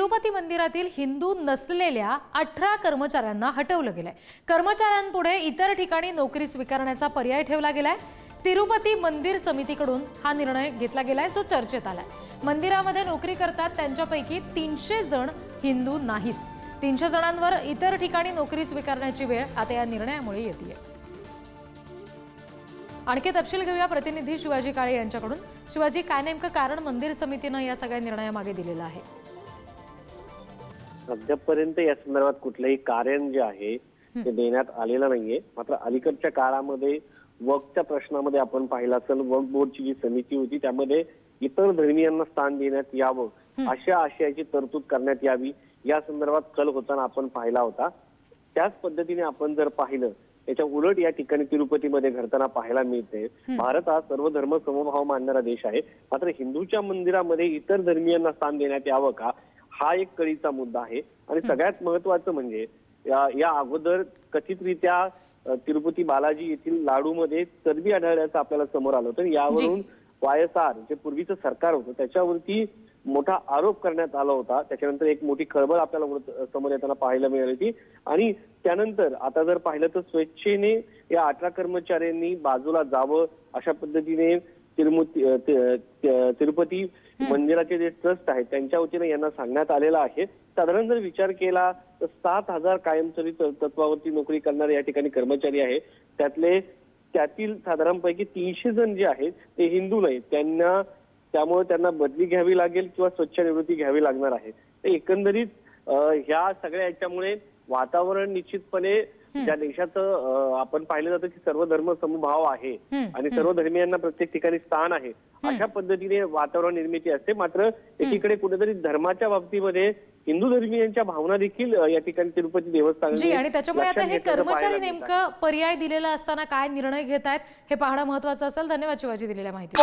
तिरुपती मंदिरातील हिंदू नसलेल्या 18 कर्मचाऱ्यांना हटवलं गेलंय। कर्मचाऱ्यांपुढे इतर ठिकाणी नोकरी स्वीकारण्याचा पर्याय ठेवला गेलाय। तिरुपती मंदिर समितीकडून हा निर्णय घेतला गेलाय जो चर्चेत आलाय। मंदिरामध्ये नोकरी करतात त्यांच्यापैकी 300 जण हिंदू नाहीत। 300 जणांवर इतर ठिकाणी नोकरी स्वीकारण्याची वेळ आता या निर्णयामुळे येते। आणखी तपशील घेऊया प्रतिनिधी शिवाजी काळे यांच्याकडून। शिवाजी, काय नेमकं कारण मंदिर समितीने या सगळ्या निर्णयामागे दिलेलं आहे? अद्यापपर्यंत या संदर्भात कुठलंही कारण जे आहे ते देण्यात आलेलं नाहीये। मात्र अलीकडच्या काळामध्ये वक्फच्या प्रश्नामध्ये आपण पाहिलं असेल, वक्फ बोर्डची जी समिती होती त्यामध्ये इतर धर्मियांना स्थान देण्यात यावं अशा आशयाची तरतूद करण्यात यावी या संदर्भात कल होताना आपण पाहिला होता। त्याच पद्धतीने आपण जर पाहिलं त्याच्या उलट या ठिकाणी तिरुपतीमध्ये घडताना पाहायला मिळते। भारत हा सर्व धर्म समभाव मानणारा देश आहे, मात्र हिंदूच्या मंदिरामध्ये इतर धर्मियांना स्थान देण्यात यावं का हा एक कळीचा मुद्दा आहे। आणि सगळ्यात महत्त्वाचं म्हणजे या अगोदर कथितरित्या तिरुपती बालाजी येथील लाडूमध्ये चरबी आढळल्याचं आपल्याला समोर आलं होतं। यावरून YSR जे पूर्वीचं सरकार होतं त्याच्यावरती मोठा आरोप करण्यात आला होता। त्याच्यानंतर एक मोठी खळबळ आपल्याला समोर येताना पाहायला मिळाली होती। आणि त्यानंतर आता जर पाहिलं तर स्वेच्छेने या 18 कर्मचाऱ्यांनी बाजूला जावं अशा पद्धतीने तिरुपती मंदिराचे जे ट्रस्ट आहेत त्यांच्या वतीने यांना सांगण्यात आलेलं आहे। साधारण जर विचार केला तर 7000 कायमस्वरूपी तत्वावरती नोकरी करणारे या ठिकाणी कर्मचारी आहेत। त्यातील साधारणपैकी 300 जण जे आहेत ते हिंदू नाहीत। त्यामुळे त्यांना बदली घ्यावी लागेल किंवा स्वच्छनिवृत्ती घ्यावी लागणार आहे। तर एकंदरीत ह्या सगळ्या याच्यामुळे वातावरण निश्चितपणे ज्या देशाचं आपण पाहिलं जातं की सर्व धर्म समभाव आहे आणि सर्व धर्मियांना प्रत्येक ठिकाणी स्थान आहे अशा पद्धतीने वातावरण निर्मिती असते। मात्र एकीकडे कुठेतरी धर्माच्या बाबतीमध्ये हिंदू धर्मियांच्या भावना देखील या ठिकाणी तिरुपती देवस्थान आणि त्याच्यामुळे आता हे कर्मचारी नेमकं पर्याय दिलेला असताना काय निर्णय घेत आहेत हे पाहणं महत्त्वाचं असेल। धन्यवाद शिवाजी दिलेल्या माहिती।